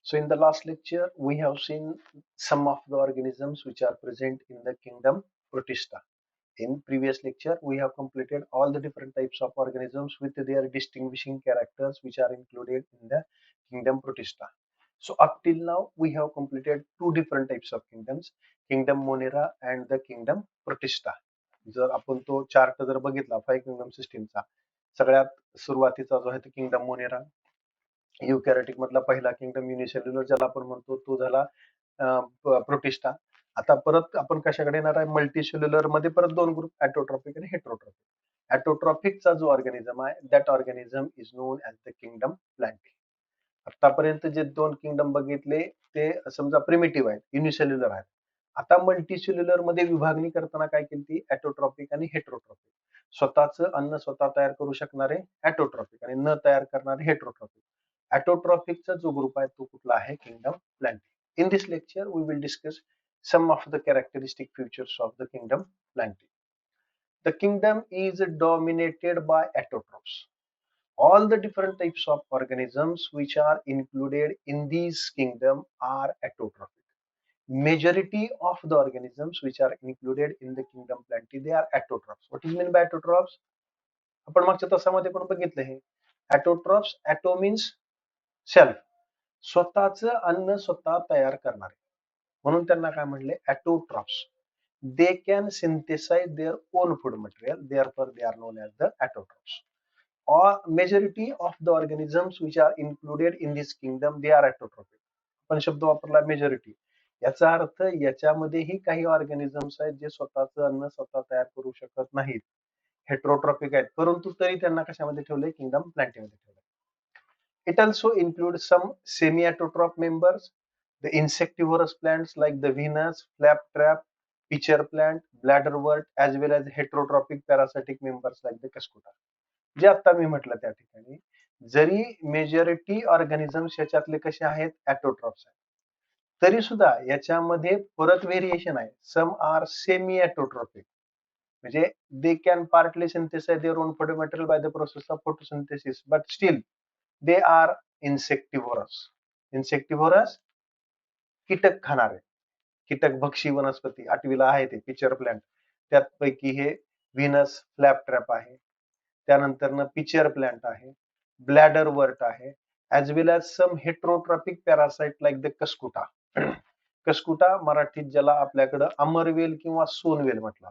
So in the last lecture, we have seen some of the organisms which are present in the kingdom Protista. In previous lecture, we have completed all the different types of organisms with their distinguishing characters which are included in the kingdom Protista. So up till now, we have completed two different types of kingdoms, kingdom Monera and the kingdom Protista. जर आपण तो chart जर बघितला 5 kingdom सिस्टीमचा, सगळ्यात सुरुवातीचा जो आहे तो किंगडम मोनेरा, युकॅरियोटिक मधला पहिला किंगडम युनिसेल्युलर ज्याला आपण म्हणतो तो झाला प्रोटिस्टा. आता परत आपण कशाकडे येणार आहे, मल्टीसेल्युलर मध्ये परत दोन ग्रुप, ऍटोट्रॉपिक आणि हेट्रोट्रॉपिक. ऍटोट्रॉपिकचा जो ऑर्गॅनिझम आहे that organism is non as the kingdom Plantae. आतापर्यंत जे दोन किंगडम बघितले ते समजा प्रिमिटिव्ह आहेत, युनिसेल्युलर आहेत. आता मल्टीसेल्युलर मध्ये विभागणी करताना काय केली, ऍटोट्रॉपिक आणि हेट्रोट्रॉपिक. स्वतःच अन्न स्वतः तयार करू शकणारे ऍटोट्रॉपिक आणि न तयार करणारे हेट्रोट्रॉपिक. ऍटोट्रॉपिकचा जो ग्रुप आहे तो कुठला आहे, kingdom Plantae. In this lecture, we will discuss some of the characteristic features of the kingdom Plantae. The kingdom is dominated by autotrophs. All the different types of organisms which are included in this kingdom are autotrophic. Majority of the organisms which are included in the kingdom Plantae, they are autotrophs. What is meant by autotrophs? आपण मागच्या तासामध्ये पण बघितलं हे. Autotrophs, auto means self. स्वतःच अन्न स्वतः तयार करणारे, म्हणून त्यांना काय म्हणले, autotrophs. They can synthesize their own food material, therefore they are known as the autotrophs. Or majority of the organisms which are included in this kingdom they are autotrophic. पण शब्द वापरला मेजॉरिटी, याचा अर्थ याच्यामध्येही काही ऑर्गॅनिझम्स आहेत जे स्वतःच अन्न स्वतः तयार करू शकत नाहीत, हेट्रोट्रॉपिक आहेत, परंतु तरी त्यांना कशामध्ये ठेवले, किंगडम प्लांटीमध्ये ठेवले. It also includes some semi-autotroph members, the insectivorous plants like the Venus, flaptrap, pitcher plant, bladderwort, as well as heterotrophic parasitic members like the Cuscuta. जे आता मी म्हटलं त्या ठिकाणी, जरी मेजॉरिटी ऑर्गॅनिझम्स याच्यातले कसे आहेत, ऍटोट्रॉफ्स आहेत, तरी सुद्धा याच्यामध्ये परत व्हेरिएशन आहे. सम आर सेमी ऍटोट्रॉपिक, म्हणजे they can partly synthesize their own food material by the process of photosynthesis, but still they are insectivorous. Insectivorous, कीटक खाणारे, कीटक भक्षी वनस्पती. 8वीला आहे ते पिचर प्लांट, त्यापैकी हे व्हीनस फ्लॅपट्रॅप आहे, त्यानंतर पिचर प्लांट आहे, ब्लॅडर वर्ट आहे, as well as some heterotrophic parasite like the cuscuta. Cuscuta मराठीत ज्याला आपल्याकडं अमरवेल किंवा सोनवेल म्हटलं.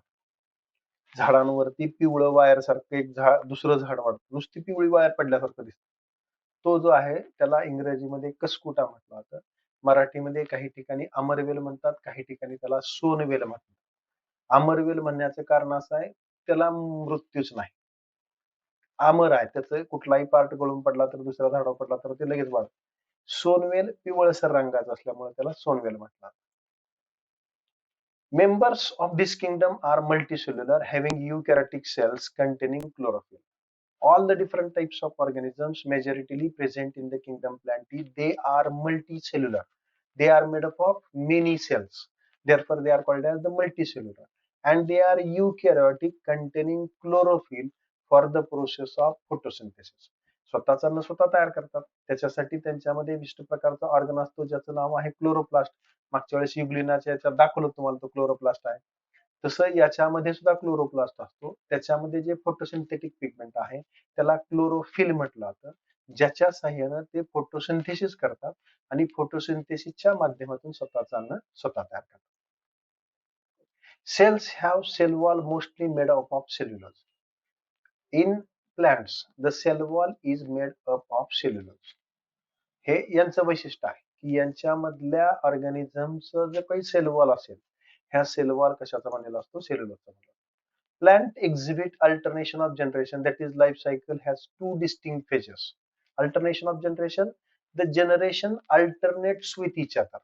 झाडांवरती पिवळं वायर सारखं एक झाड, दुसरं झाड वाढतं, नुसती पिवळी वायर पडल्यासारखं दिसतं, तो जो आहे त्याला इंग्रजीमध्ये कस्कुटा म्हटलं जातं. मराठीमध्ये काही ठिकाणी अमरवेल म्हणतात, काही ठिकाणी त्याला सोनवेल म्हणतात. अमरवेल म्हणण्याचं कारण असं आहे, त्याला मृत्यूच नाही, अमर आहे, त्याचं कुठलाही पार्ट गळून पडला तर दुसऱ्या झाडावर पडला तर ते लगेच वाढतं. सोनवेल पिवळसर रंगाचं असल्यामुळे त्याला सोनवेल म्हटलं. Members of this kingdom are multicellular, having eukaryotic cells containing chlorophyll. All the different types of organisms majoritarily present in the kingdom Plantae, they are multicellular. They are made up of many cells. Therefore, they are called as the multicellular. And they are eukaryotic, containing chlorophyll for the process of photosynthesis. स्वतःचा अन्न स्वतः तयार करतात, त्याच्यासाठी त्यांच्यामध्ये विशिष्ट प्रकारचा organ असतो ज्याचं नाव आहे क्लोरोप्लास्ट. मागच्या वेळेस युग्लिनाच्या याच्यात दाखवलं तुम्हाला तो क्लोरोप्लास्ट आहे. तसं याच्यामध्ये सुद्धा क्लोरोप्लास्ट असतो, त्याच्यामध्ये जे फोटोसिंथेटिक पिगमेंट आहे त्याला क्लोरोफिल म्हटलं जातं, ज्याच्या साह्यानं ते फोटोसिंथेसिस करतात आणि फोटोसिंथेसिसच्या माध्यमातून स्वतःचं अन्न स्वतः तयार करतात. Cells have cell wall mostly made up of cellulose. In plants, the cell wall is made up of cellulose. हे यांचं वैशिष्ट्य आहे की यांच्यामधल्या ऑर्गॅनिझमचं जे काही सेल वॉल असेल, ह्या सेल वॉल कशाचा बनलेला असतो, सेल्युलोजचा. Plant exhibit alternation of generation, that is life cycle has two distinct phases. Alternation of generation, the generation alternates with each other.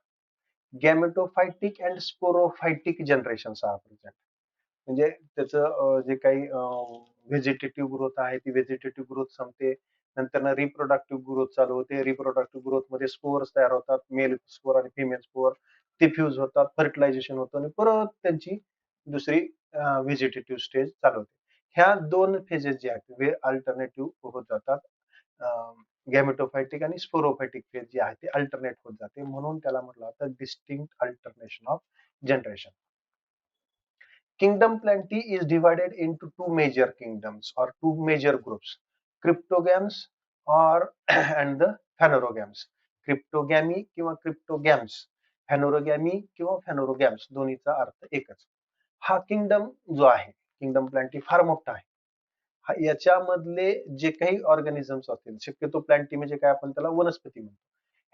Gametophytic and sporophytic generations are present. म्हणजे त्याचं जे काही व्हेजिटेटिव्ह ग्रोथ आहे ती व्हेजिटेटिव्ह ग्रोथ संपते, नंतर reproductive growth चालू होते. रिप्रोडक्टिव्ह ग्रोथ मध्ये स्पोर्स तयार होतात, मेल स्पोर आणि फिमेल स्पोर, ते फ्यूज होतात, फर्टिलायझेशन होतं आणि परत त्यांची दुसरी व्हेजिटेटिव्ह स्टेज चालू होते. ह्या दोन फेजेस जे आहेत वे अल्टरनेटिव्ह होत जातात गॅमेटोफायटिक आणि स्पोरोफायटिक फेज जे आहे ते अल्टरनेट होत जाते, म्हणून त्याला म्हटलं जातं distinct alternation of generation. Kingdom plenty is divided into two major kingdoms or two major groups, cryptogams or and the phanerogams. क्रिप्टोगॅमी किंवा क्रिप्टोगॅम्स, फॅनोरोगॅमी किंवा फॅनोरोगॅम्स, दोन्हीचा अर्थ एकच. हा किंगडम जो आहे, किंगडम प्लॅन्टी फार मोठा आहे. याच्यामधले जे काही ऑर्गॅनिझम्स असतील, शक्यतो प्लॅन्टी म्हणजे काय, आपण त्याला वनस्पती म्हणतो.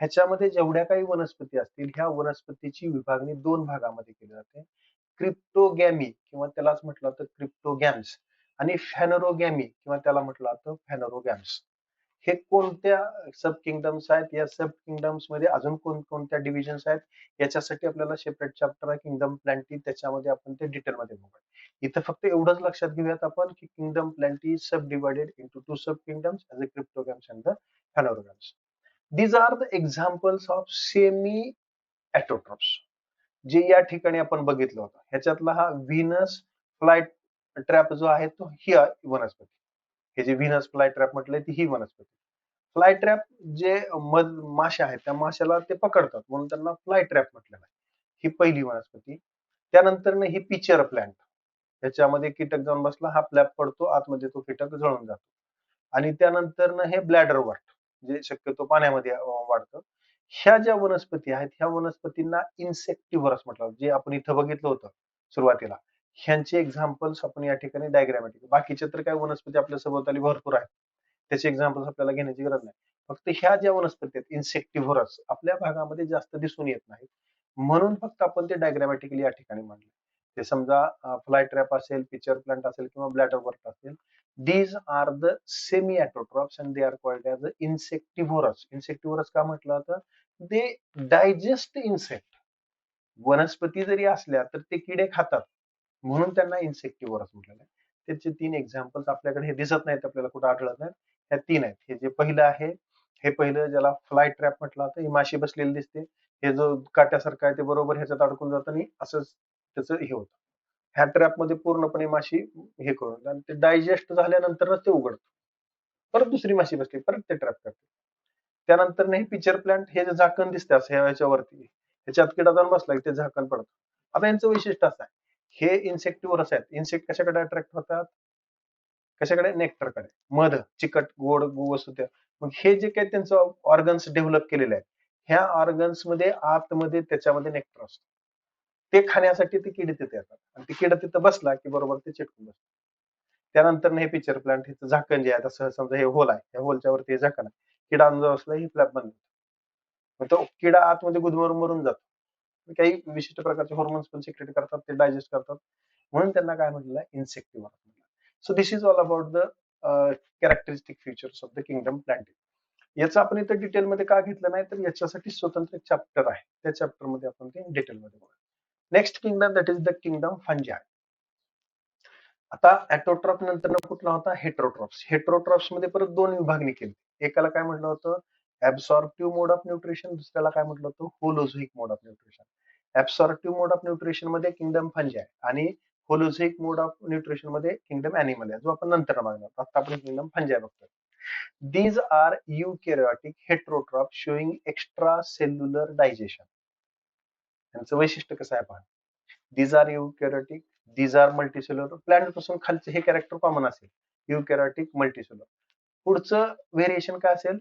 ह्याच्यामध्ये जेवढ्या काही वनस्पती असतील, ह्या वनस्पतीची विभागणी दोन भागामध्ये केली जाते, क्रिप्टोगॅमी किंवा त्यालाच म्हटलं जातं क्रिप्टोगॅम्स आणि फॅनोरोगॅमी किंवा त्याला म्हटलं जातं फॅनोरोगॅम्स. हे कोणत्या सब किंगडम्स आहेत, या सब किंगडम्स मध्ये अजून कोणकोणत्या डिव्हिजन्स आहेत, याच्यासाठी आपल्याला सेपरेट चॅप्टर आहे किंगडम प्लॅन्टी, त्याच्यामध्ये आपण ते डिटेलमध्ये बघू. इथं फक्त एवढंच लक्षात घेऊयात आपण की kingdom Plantae subdivided into two subkingdoms as a cryptogams and the phanerogams. These are the examples of semi autotrophs, जे या ठिकाणी आपण बघितलं होतं. ह्याच्यातला हा व्हीनस फ्लाय ट्रॅप जो आहे तो ही वनस्पती, हे जे व्हीनस फ्लाय ट्रॅप म्हटलंय ती ही वनस्पती. फ्लाय ट्रॅप जे मासे आहेत त्या माशाला ते पकडतात म्हणून त्यांना फ्लाय ट्रॅप म्हटलेलं आहे. ही पहिली वनस्पती. त्यानंतर ही पिचर प्लांट, त्याच्यामध्ये कीटक जाऊन बसला, हा फ्लॅप पडतो, आतमध्ये तो कीटक जळून जातो. आणि त्यानंतर हे ब्लॅडर वर्ट, जे शक्यतो पाण्यामध्ये वाढतं. ह्या ज्या वनस्पती आहेत, ह्या वनस्पतींना इन्सेक्टिव्हरस म्हटलं, जे आपण इथं बघितलं होतं सुरुवातीला. ह्यांचे एक्झाम्पल्स आपण या ठिकाणी डायग्रामॅटिक, बाकीचे तर काय वनस्पती आपल्या सभोवताली भरपूर आहेत, त्याचे एक्झाम्पल्स आपल्याला घेण्याची गरज नाही. फक्त ह्या ज्या वनस्पती आहेत इन्सेक्टिव्हरस, आपल्या भागामध्ये जास्त दिसून येत नाहीत, म्हणून फक्त आपण ते डायग्रामॅटिकली या ठिकाणी मांडले. ते समजा फ्लाय ट्रॅप असेल, पिचर प्लांट असेल किंवा ब्लॅडर वर्ट असेल, these are the semi-autotrophs and they are called as the insectivorous. Insectivorous का म्हटलं जातं, they digest insect. वनस्पती जरी असल्या तर ते किडे खातात, म्हणून त्यांना इन्सेक्टिव्हरस म्हटलेलं आहे. त्याचे 3 एक्झाम्पल्स आपल्याकडे हे दिसत नाहीत, आपल्याला कुठे आढळत नाहीत. ह्या 3 आहेत. हे जे पहिलं आहे, हे पहिलं ज्याला फ्लाय ट्रॅप म्हटलं जातं, ही माशी बसलेली दिसते, हे जो काट्यासारखं आहे ते बरोबर ह्याच्यात अडकून जातं आणि असंच त्याचं हे होतं. ह्या ट्रॅप मध्ये पूर्णपणे माशी हे करून आणि ते डायजेस्ट झाल्यानंतरच ते उघडतं. परत दुसरी माशी बसली, परत ते ट्रॅप करते. त्यानंतर हे पिचर प्लांट, हे जे झाकण दिसते असं ह्याच्यावरती, ह्याच्यात किडा जाऊन बसला की ते झाकण पडतं. आता यांचं वैशिष्ट्य असं आहे, हे इन्सेक्टिव्हरस आहेत. इन्सेक्ट कशाकडे अट्रॅक्ट होतात, कशाकडे, नेक्टरकडे, मध, चिकट गोड वस्तू त्या. मग हे जे काही त्यांचं ऑर्गन्स डेव्हलप केलेले आहेत, ह्या ऑर्गन्स मध्ये आतमध्ये त्याच्यामध्ये नेक्टर असतं, ते खाण्यासाठी ते किडे तिथे येतात आणि ते किडा तिथं बसला की बरोबर ते चिटकून बसतात. त्यानंतर हे पिचर प्लांट, हे झाकण जे आहे, तसं समजा हे होल आहे, या होलच्या वरती हे झाकण आहे, किडा आणून बसला ही फ्लॅप बंद, मग तो किडा आतमध्ये गुदमरून मरून जातो. काही विशिष्ट प्रकारचे हॉर्मोन्स पण सिक्रेट करतात, ते डायजेस्ट करतात, म्हणून त्यांना काय म्हटलं, insectivore. So this is all about the characteristic features of the kingdom Plantae. याचं आपण इथं डिटेलमध्ये का घेतलं नाही, तर याच्यासाठी स्वतंत्र चॅप्टर आहे, त्या चॅप्टर मध्ये आपण ते डिटेलमध्ये बघू. Next kingdom, that is the kingdom फंजाय. आता ॲटोट्रॉप नंतर कुठला होता, हेट्रोट्रॉप्स. हेट्रोट्रॉप्स मध्ये परत दोन विभागणी केली. एकाला काय म्हटलं होतं, ऍब्सॉर्प्टिव्ह मोड ऑफ न्यूट्रिशन, दुसऱ्याला काय म्हटलं होतं, holozoic mode of nutrition. Absorptive mode of nutrition मध्ये किंगडम फंजाय आणि होलोझोइक मोड ऑफ न्यूट्रिशन मध्ये किंगडम अॅनिमल आहे, जो आपण नंतर बघणार. आता आपण किंगडम फंजाय बघतोय. These are eukaryotic heterotrophs showing extracellular digestion. त्यांचं वैशिष्ट्य कसं आहे पहा. These are eukaryotic, these are multicellular. Plant पासून खालचे हे कॅरेक्टर कॉमन असेल, eukaryotic, multicellular. पुढचं व्हेरिएशन काय असेल,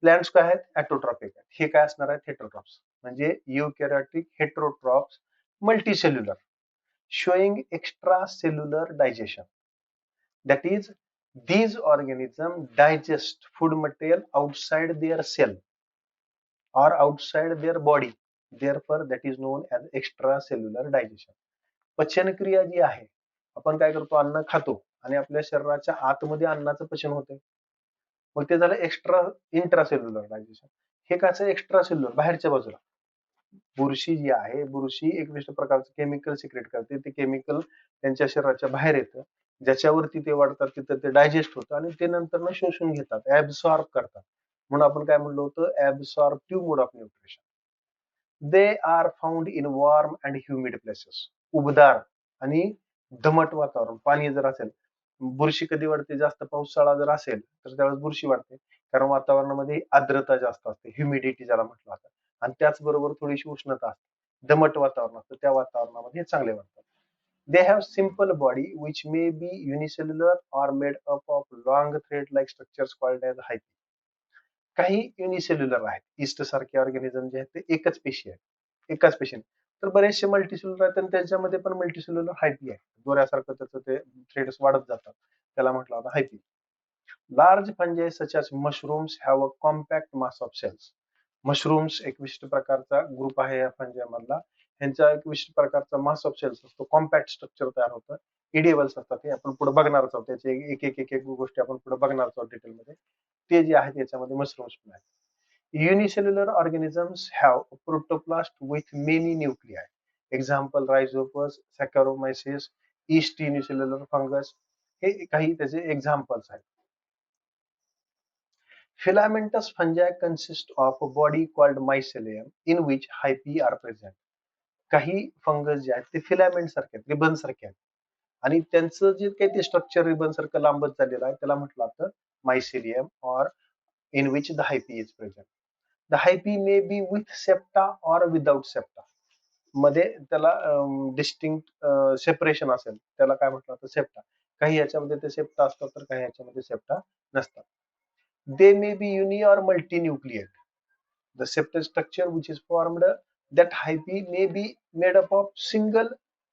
प्लॅन्ट्स काय आहेत, ॲटोट्रॉपिक आहेत, हे काय असणार आहेत, हेटेरोट्रॉप्स. म्हणजे eukaryotic, heterotrophs, multicellular, showing extracellular digestion. That is, these organisms digest food material outside their cell or outside their body. Therefore, that is known as extracellular digestion. पचनक्रिया जी आहे, आपण काय करतो, अन्न खातो आणि आपल्या शरीराच्या आतमध्ये अन्नाचं पचन होते, मग ते झालं एक्स्ट्रा इंट्रासेल्युलर डायजेशन. हे कसं एक्स्ट्रा सेल्युलर, बाहेरच्या बाजूला. बुरशी जी आहे, बुरशी एक विशिष्ट प्रकारचं केमिकल सिक्रेट करते, ते केमिकल त्यांच्या शरीराच्या बाहेर येतं, ज्याच्यावरती ते वाढतात तिथं ते डायजेस्ट होतं आणि ते नंतर शोषून घेतात, ऍब्सॉर्ब करतात. म्हणून आपण काय म्हणलो होतं, absorptive mode of nutrition. They are found in warm and humid places. उबदार आणि दमट वातावरण, पाणी जर असेल, बुरशी कधी वाढते, जास्त पावसाळा जर असेल तर त्यावेळेस बुरशी वाढते, कारण वातावरणामध्ये आर्द्रता जास्त असते, ह्युमिडिटी ज्याला म्हटलं जातं, आणि त्याचबरोबर थोडीशी उष्णता असते, दमट वातावरण असतं, त्या वातावरणामध्ये हे चांगले वाढतात. They have simple body which may be unicellular or made up of long thread-like structures called as hyphae. काही युनिसेल्युलर आहेत, ईस्ट सारखे ऑर्गॅनिझम जे आहेत ते एकच पेशी आहे, एकाच पेशी. तर बरेचसे मल्टीसेल्युलर आहेत आणि त्याच्यामध्ये पण मल्टीसेल्युलर हायपी आहे, दोऱ्यासारखं त्याचं ते थ्रेड्स वाढत जातात, त्याला म्हटलं होतं hyphae. Large fungi such as mushrooms have a compact mass of cells. Mushrooms एक विशिष्ट प्रकारचा ग्रुप आहे या फंजाई मधला, ह्यांचा एक विशिष्ट प्रकारचा मास ऑफ सेल्स असतो, कॉम्पॅक्ट स्ट्रक्चर तयार होतं, इडिएबल्स असतात, ते आपण पुढे बघणारच आहोत, त्याचे एक एक एक एक गोष्टी आपण पुढे बघणारच आहोत डिटेलमध्ये. ते जे आहेत याच्यामध्ये मशरूम्स पण आहेत. Unicellular organisms have a protoplast with many nuclei. Example Rhizopus, Saccharomyces, Yeast unicellular fungus. हे काही त्याचे एक्झाम्पल्स आहेत. Filamentous fungi consist of a body called mycelium in which hyphae are present. काही फंगस जे आहेत ते फिलामेंट सारखे आहेत, रिबन सारखे आहेत, आणि त्यांचं जे काही ते स्ट्रक्चर रिबन सारखं लांबत चाललेलं आहे त्याला म्हटलं जातं mycelium, or in which the hyphae is present. The hyphae may be with septa or without septa. मध्ये त्याला डिस्टिंक्ट सेपरेशन असेल त्याला काय म्हटलं जातं, सेप्टा. काही याच्यामध्ये ते सेप्टा असतात तर काही याच्यामध्ये सेप्टा नसतात. दे मे बी युनि और मल्टीन्यूक्लिएट. The septal structure which is formed, that hyphae may be made up of single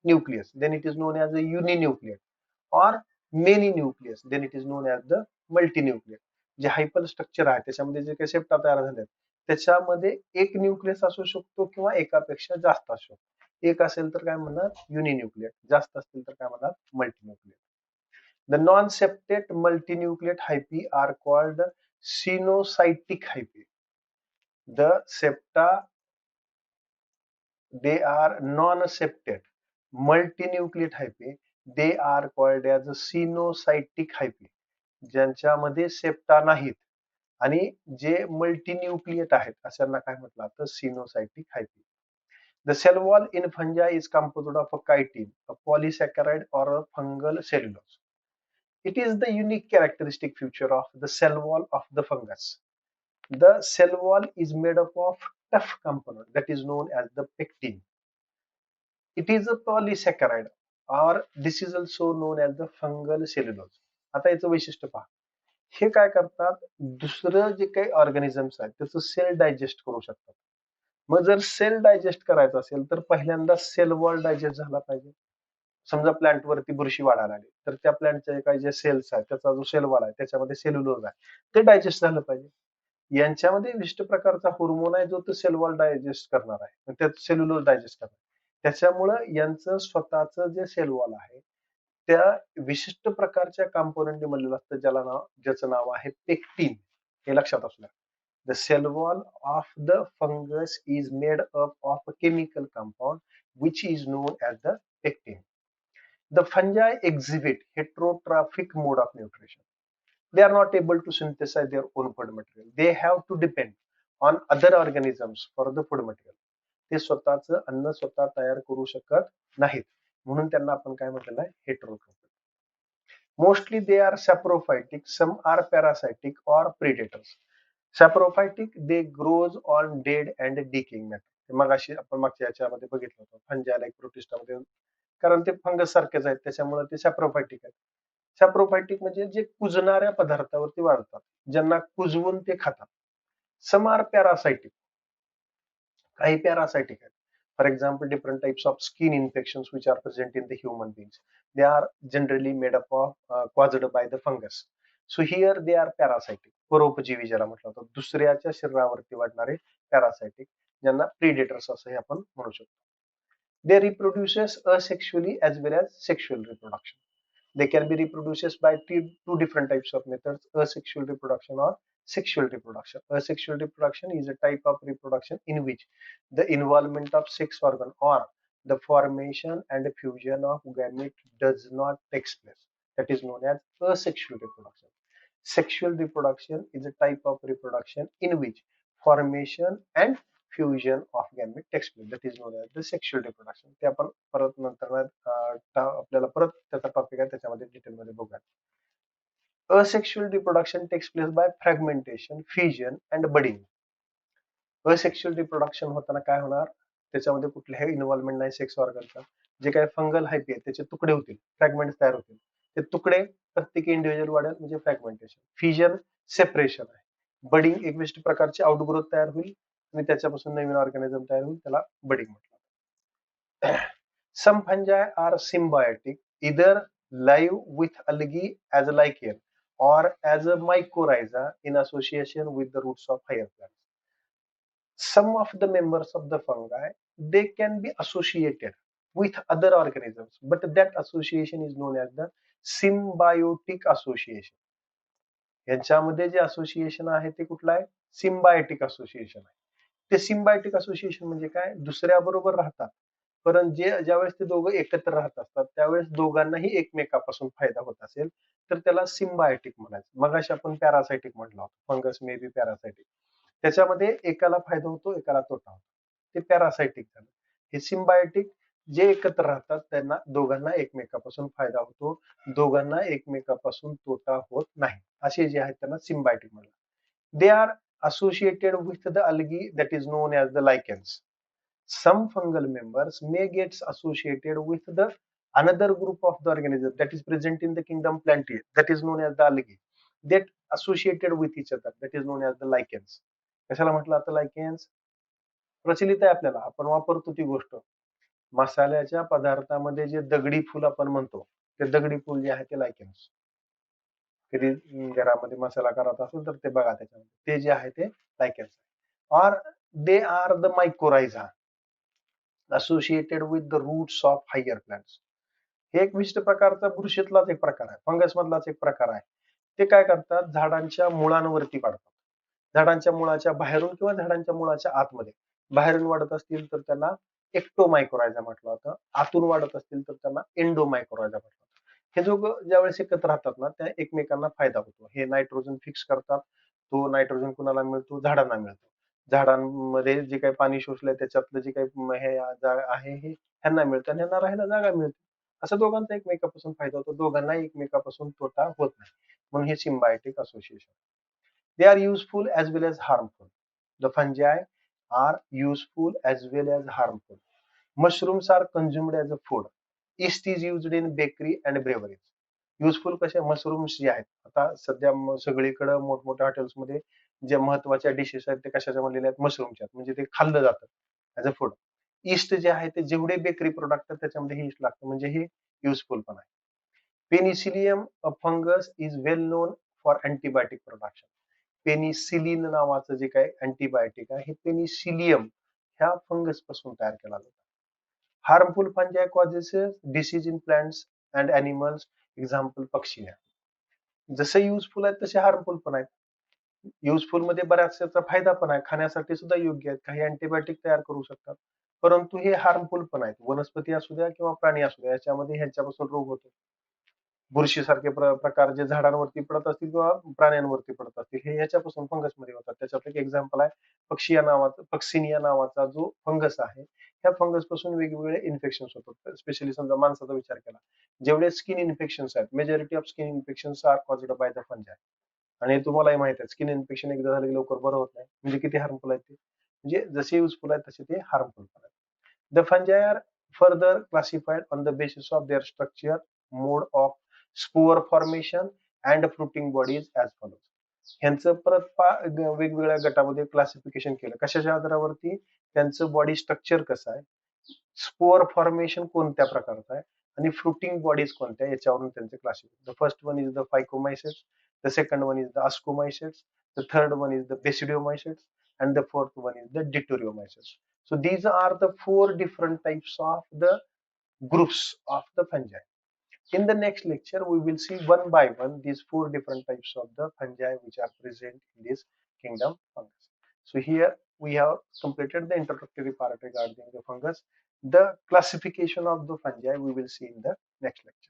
nucleus, then it is known as a uninucleate, or many nucleus, then it is known as the multinucleate. जे हायपल structure आहे त्याच्यामध्ये जे काही septa तयार झाले त्याच्यामध्ये एक nucleus असू शकतो किंवा एकापेक्षा जास्त असू शकतो. एक असेल तर काय म्हणणार युनिन्यूक्लिएट, जास्त असतील तर काय म्हणणार मल्टीन्यूक्लिएट. The non-septate multinucleate hyphae are called sinusotic hyphae. The septa, they are non-septate multinucleate hyphae, they are called as sinusotic hyphae. ज्यांच्यामध्ये सेप्टा नाहीत आणि जे मल्टीन्यूक्लिएट आहेत अशांना काय म्हटलं जातं, सिनोसायटिक हायपी. The cell wall in fungi is composed of a chitin, a polysaccharide or a fungal cellulose. It is the unique characteristic feature of the cell wall of the fungus. The cell wall is made up of tough component that is known as the pectin. It is a polysaccharide, or this is also known as the fungal cellulose. आता याचं वैशिष्ट्य पहा, हे काय करतात, दुसरं जे काही ऑर्गॅनिझम्स आहेत त्याचं सेल डायजेस्ट करू शकतात. मग जर सेल डायजेस्ट करायचं असेल तर पहिल्यांदा सेल वॉल डायजेस्ट झाला पाहिजे. समजा प्लांट वरती बुरशी वाढायला आली तर त्या प्लांटचे काही जे सेल्स आहेत त्याचा जो सेल वॉल आहे त्याच्यामध्ये सेल्युलोज आहे ते डायजेस्ट झालं पाहिजे. यांच्यामध्ये विशिष्ट प्रकारचा हार्मोन आहे जो तो सेल वॉल डायजेस्ट करणार आहे, त्यात सेल्युलोज डायजेस्ट करणार. त्याच्यामुळं यांचं स्वतःचं जे सेल वॉल आहे त्या विशिष्ट प्रकारच्या कंपोनेंटने बनलेलं असतं, ज्याचं नाव आहे पेक्टिन. हे लक्षात असू द्या. The cell wall of the fungus is made up of a chemical compound which is known as the pectin. The fungi exhibit heterotrophic mode of nutrition. They are not able to synthesize their own food material. They have to depend on other organisms for the food material. ते स्वतःचं अन्न स्वतः तयार करू शकत नाहीत, म्हणून त्यांना आपण काय म्हटलेलं आहे, heterotrophic. Mostly they are saprophytic, some are parasitic or predators. Saprophytic, they grows on dead and decaying matter. मगाशी आपण मागच्या याच्यामध्ये बघितलं होतं फंजाई लाईक प्रोटिस्टामध्ये, कारण ते फंगस सारखेच आहेत त्याच्यामुळे ते सॅप्रोफायटिक आहेत. सॅप्रोफायटिक म्हणजे जे कुजणाऱ्या पदार्थावरती वाढतात, ज्यांना कुजवून ते खातात. सम आर पॅरासायटिक, काही पॅरासायटिक आहेत. For example different types of skin infections which are present in the human beings, they are generally made up of caused by the fungus. So here they are parasitic, परोपजीवी ज्याला म्हटलं जातं, दुसऱ्याच्या शरीरावरती वाढणारे parasitic, ज्यांना predators असंही आपण म्हणू शकतो. They reproduces asexually as well as sexual reproduction. They can be reproduces by two different types of methods, asexual reproduction or sexual reproduction. Asexual reproduction is a type of reproduction in which the involvement of sex organ or the formation and fusion of gamete does not take place. That is known as asexual reproduction. Sexual reproduction is a type of reproduction in which formation and fusion of gamete takes place, that is known as the sexual reproduction. ते आपण परत नंतर आपल्याला परत त्याचा topic आहे त्याच्यामध्ये डिटेलमध्ये बघूया. Asexual reproduction takes place by fragmentation, fission and budding. Asexual reproduction होताना काय होणार, त्याच्यामध्ये कुठल्याही इन्व्हॉल्वमेंट नाही सेक्स ऑर्गनचा. जे काही फंगल हायपी आहे त्याचे तुकडे होतील, फ्रॅगमेंट तयार होतील. ते तुकडे प्रत्येक इंडिव्हिज्युअल वाढेल म्हणजे फ्रॅगमेंटेशन. फ्युजन सेपरेशन आहे. बडिंग एक विशिष्ट प्रकारची आउटग्रोथ तयार होईल आणि त्याच्यापासून नवीन ऑर्गॅनिझम तयार होईल, त्याला बडिंग म्हटलं. Some fungi are symbiotic, either live with algae as a lichen or as a mycorrhiza in association with the roots of higher plants. Some of the members of the fungi, they can be associated with other organisms, but that association is known as the symbiotic association. यांच्यामध्ये जे association आहे ते कुठलं आहे, symbiotic association आहे. ते symbiotic association म्हणजे काय, दुसऱ्या बरोबर राहतात, परंतु ज्यावेळेस ते दोघं एकत्र राहत असतात त्यावेळेस दोघांनाही एकमेकापासून फायदा होत असेल तर त्याला सिम्बायोटिक म्हणायचं. मगाशी आपण पॅरासायटिक म्हटलं होतं, फंगस मे बी पॅरासायटिक. त्याच्यामध्ये एकाला फायदा होतो एकाला तोटा होतो, ते पॅरासायटिक झालं. हे सिम्बायोटिक, जे एकत्र राहतात त्यांना दोघांना एकमेकापासून फायदा होतो, दोघांना एकमेकापासून तोटा होत नाही, असे जे आहेत त्यांना सिम्बायोटिक म्हणतात. They are associated with the algae that is known as the lichens. Some fungal members may get associated with the another group of the organism that is present in the kingdom Plantae, that is known as the algae, that associated with each other, that is known as the lichens. कशाला म्हटलं आता lichens? प्रचलित आहे आपल्याला, आपण वापरतो ती गोष्ट. मसाल्याच्या पदार्थामध्ये जे दगडी फूल आपण म्हणतो, ते दगडी फूल जे आहे ते लायकेन्स. कधी घरामध्ये मसाला करत असेल तर ते बघा, त्याच्यामध्ये ते जे आहे ते lichens. Or they are the mycorrhiza associated with the roots of higher plants. हे एक विशिष्ट प्रकारचा बुरशीतलाच एक प्रकार आहे, फंगस मधलाच एक प्रकार आहे. ते काय करतात, झाडांच्या मुळांवरती पाडतात. झाडांच्या मुळाच्या बाहेरून किंवा झाडांच्या मुळाच्या आतमध्ये. बाहेरून वाढत असतील तर त्यांना एक्टोमायकोरायझा म्हटलं होतं, आतून वाढत असतील तर त्यांना एंडोमायकोरायझा म्हटलं होतं. हे दोघं ज्यावेळेस एकत्र राहतात ना, त्या एकमेकांना फायदा होतो. हे नायट्रोजन फिक्स करतात, तो नायट्रोजन कुणाला मिळतो, झाडांना मिळतो. झाडांमध्ये जे काही पाणी शोषलंय त्याच्यातलं जे काही हे आहे हे ह्यांना मिळतं आणि ह्यांना राहायला जागा मिळते. असं दोघांचा एकमेकापासून फायदा होतो, दोघांना एकमेकापासून तोटा होत नाही, म्हणून हे symbiotic association. They are useful as well as harmful. The fungi are useful as well as harmful. Mushrooms are consumed as a food. Yeast is used in bakery and breweries. Useful कसे mushrooms जे आहेत, आता सध्या सगळीकडे मोठमोठ्या हॉटेल्समध्ये जे महत्वाच्या डिशेस आहेत ते कशाच्या बनलेल्या आहेत, मशरूमच्या, म्हणजे ते खाल्लं जातं ऍज अ फूड. ईस्ट जे आहे ते जेवढे बेकरी प्रोडक्ट आहेत त्याच्यामध्ये हे ईस्ट लागतं, म्हणजे हे युजफुल पण आहे. Penicillium fungus is well non for antibiotic production. Penicillin नावाचं जे काही अँटीबायोटिक आहे हे पेनिसिलियम ह्या फंगस पासून तयार केला जातो. Harmful fungi causes disease in plants and animals, example पक्षी. जसे युजफुल आहेत तसे हार्मफुल पण आहेत. युजफुल मध्ये बऱ्याचशाचा फायदा पण आहे, खाण्यासाठी सुद्धा योग्य आहेत, काही अँटीबायोटिक तयार करू शकतात, परंतु हे हार्मफुल पण आहेत. वनस्पती असू द्या किंवा प्राणी असू द्या, याच्यामध्ये ह्यांच्यापासून रोग होतो. बुरशीसारखे प्रकार जे झाडांवरती पडत असतील किंवा प्राण्यांवरती पडत असतील, हे ह्याच्यापासून फंगस मध्ये होतात. त्याच्यात एक एक्झाम्पल आहे पक्सिनिया नावाचा जो फंगस आहे, ह्या फंगस पासून वेगवेगळे इन्फेक्शन्स होतात. स्पेशली समजा माणसाचा विचार केला, जेवढे स्किन इन्फेक्शन्स आहेत, majority of skin infections are caused by the fungi. आणि तुम्हालाही माहित आहे, स्किन इन्फेक्शन एकदा झालं की लवकर बरं होत नाही, म्हणजे किती हार्मफुल आहेत ते. म्हणजे जसे युजफुल आहेत तसे ते हार्मफुल पण आहेत. The fungi are further classified on the basis of their structure, mode of spore formation and fruiting bodies as follows. ह्यांचं परत वेगवेगळ्या गटामध्ये क्लासिफिकेशन केलं. कशाच्या आधारावरती, त्यांचं बॉडी स्ट्रक्चर कसं आहे, स्पोअर फॉर्मेशन कोणत्या प्रकारचं आहे आणि फ्रुटिंग बॉडीज कोणत्या, याच्यावरून त्यांचे classification. The first one is the phycomycetes, the second one is the ascomycetes, the third one is the basidiomycetes, and the fourth one is the deuteriomycetes. So these are the 4 different types of the groups of the fungi. In the next lecture we will see one by one these 4 different types of the fungi which are present in this kingdom fungus. So here we have completed the introductory part regarding the fungus. The classification of the fungi we will see in the next lecture.